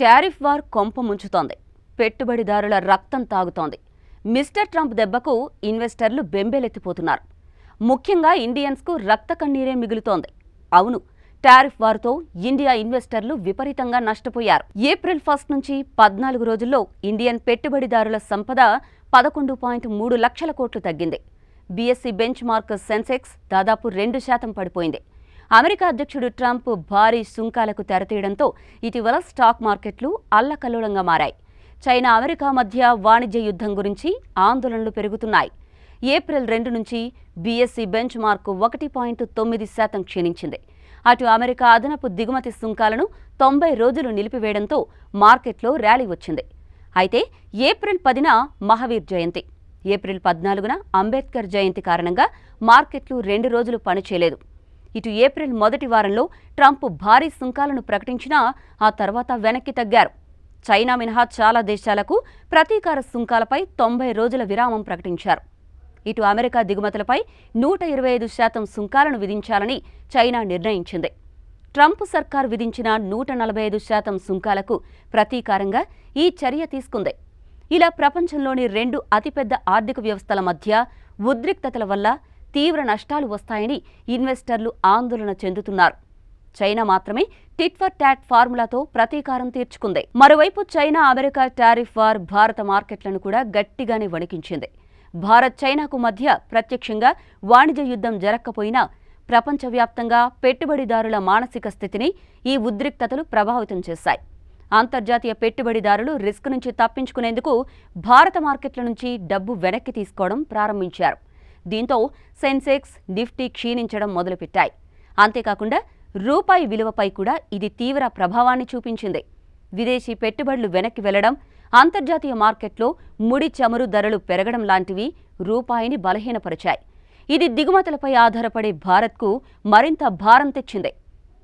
Tariff war కొంప ముంచుతోంది. పెట్టుబడిదారుల రక్తం తాగుతోంది. మిస్టర్ ట్రంప్ దెబ్బకు ఇన్వెస్టర్లు బెంబేలెత్తిపోతున్నారు. ముఖ్యంగా ఇండియన్స్కు రక్త కన్నీరే మిగులుతోంది. అవును, టారిఫ్ వార్తో ఇండియా ఇన్వెస్టర్లు విపరీతంగా నష్టపోయారు. ఏప్రిల్ 1 నుంచి 14 రోజుల్లో ఇండియన్ పెట్టుబడిదారుల సంపద 11.3 లక్షల కోట్లు తగ్గింది. బీఎస్సీ బెంచ్ మార్క్ సెన్సెక్స్ దాదాపు 2% పడిపోయింది. అమెరికా అధ్యక్షుడు ట్రంప్ భారీ సుంకాలకు తెరతీయడంతో ఇటీవల స్టాక్ మార్కెట్లు అల్లకల్లోలంగా మారాయి. చైనా అమెరికా మధ్య వాణిజ్య యుద్ధం గురించి ఆందోళనలు పెరుగుతున్నాయి. ఏప్రిల్ 2 నుంచి బీఎస్సీ బెంచ్ మార్క్ 1.9% క్షీణించింది. అటు అమెరికా అదనపు దిగుమతి సుంకాలను 90 రోజులు నిలిపివేయడంతో మార్కెట్లో ర్యాలీ వచ్చింది. అయితే ఏప్రిల్ 10న మహావీర్ జయంతి, ఏప్రిల్ 14న అంబేద్కర్ జయంతి కారణంగా మార్కెట్లు 2 రోజులు పనిచేయలేదు. ఇటు ఏప్రిల్ మొదటి వారంలో ట్రంప్ భారీ సుంకాలను ప్రకటించినా ఆ తర్వాత వెనక్కి తగ్గారు. చైనా మినహా చాలా దేశాలకు ప్రతీకార సుంకాలపై 90 రోజుల విరామం ప్రకటించారు. ఇటు అమెరికా దిగుమతులపై 125% సుంకాలను విధించాలని చైనా నిర్ణయించింది. ట్రంప్ సర్కార్ విధించిన 145% సుంకాలకు ప్రతీకారంగా ఈ చర్య తీసుకుంది. ఇలా ప్రపంచంలోని 2 అతిపెద్ద ఆర్థిక వ్యవస్థల మధ్య ఉద్రిక్తతల వల్ల తీవ్ర నష్టాలు వస్తాయని ఇన్వెస్టర్లు ఆందోళన చెందుతున్నారు. చైనా మాత్రమే టిట్ ఫర్ టాట్ ఫార్ములాతో ప్రతీకారం తీర్చుకుంది. మరోవైపు చైనా అమెరికా టారిఫ్ వార్ భారత మార్కెట్లను కూడా గట్టిగానే వణికించింది. భారత్ చైనాకు మధ్య ప్రత్యక్షంగా వాణిజ్య యుద్ధం జరగకపోయినా ప్రపంచవ్యాప్తంగా పెట్టుబడిదారుల మానసిక స్థితిని ఈ ఉద్రిక్తతలు ప్రభావితం చేశాయి. అంతర్జాతీయ పెట్టుబడిదారులు రిస్క్ నుంచి తప్పించుకునేందుకు భారత మార్కెట్ల నుంచి డబ్బు వెనక్కి తీసుకోవడం ప్రారంభించారు. దీంతో సెన్సెక్స్, నిఫ్టీ క్షీణించడం మొదలుపెట్టాయి. అంతేకాకుండా రూపాయి విలువపై కూడా ఇది తీవ్ర ప్రభావాన్ని చూపించింది. విదేశీ పెట్టుబడులు వెనక్కి వెళ్లడం, అంతర్జాతీయ మార్కెట్లో ముడి చమురు ధరలు పెరగడం లాంటివి రూపాయిని బలహీనపరిచాయి. ఇది దిగుమతులపై ఆధారపడే భారత్కు మరింత భారం తెచ్చింది.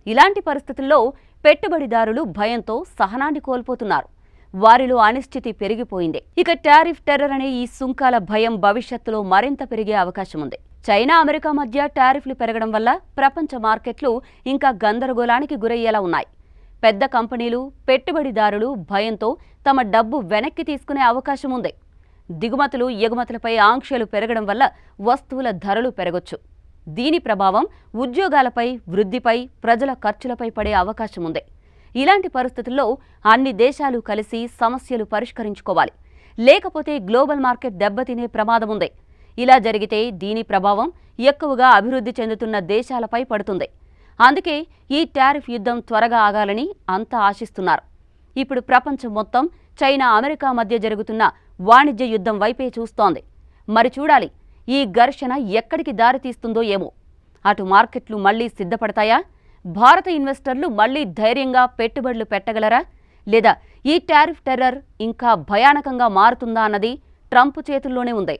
ఇలాంటి పరిస్థితుల్లో పెట్టుబడిదారులు భయంతో సహనాన్ని కోల్పోతున్నారు. వారిలో అనిశ్చితి పెరిగిపోయింది. ఇక టారిఫ్ టెర్రర్ అనే ఈ సుంకాల భయం భవిష్యత్తులో మరింత పెరిగే అవకాశం ఉంది. చైనా అమెరికా మధ్య టారిఫ్లు పెరగడం వల్ల ప్రపంచ మార్కెట్లు ఇంకా గందరగోళానికి గురయ్యేలా ఉన్నాయి. పెద్ద కంపెనీలు, పెట్టుబడిదారులు భయంతో తమ డబ్బు వెనక్కి తీసుకునే అవకాశం ఉంది. దిగుమతులు, ఎగుమతులపై ఆంక్షలు పెరగడం వల్ల వస్తువుల ధరలు పెరగొచ్చు. దీని ప్రభావం ఉద్యోగాలపై, వృద్ధిపై, ప్రజల ఖర్చులపై పడే అవకాశం ఉంది. ఇలాంటి పరిస్థితుల్లో అన్ని దేశాలు కలిసి సమస్యలు పరిష్కరించుకోవాలి. లేకపోతే గ్లోబల్ మార్కెట్ దెబ్బతినే ప్రమాదం ఉంది. ఇలా జరిగితే దీని ప్రభావం ఎక్కువగా అభివృద్ధి చెందుతున్న దేశాలపై పడుతుంది. అందుకే ఈ టారిఫ్ యుద్ధం త్వరగా ఆగాలని అంతా ఆశిస్తున్నారు. ఇప్పుడు ప్రపంచం మొత్తం చైనా అమెరికా మధ్య జరుగుతున్న వాణిజ్య యుద్ధం వైపే చూస్తోంది. మరి చూడాలి ఈ ఘర్షణ ఎక్కడికి దారితీస్తుందో ఏమో. అటు మార్కెట్లు మళ్లీ సిద్ధపడతాయా? భారత ఇన్వెస్టర్లు మళ్లీ ధైర్యంగా పెట్టుబడులు పెట్టగలరా? లేదా ఈ టారిఫ్ టెర్రర్ ఇంకా భయానకంగా మారుతుందా అన్నది ట్రంప్ చేతుల్లోనే ఉంది.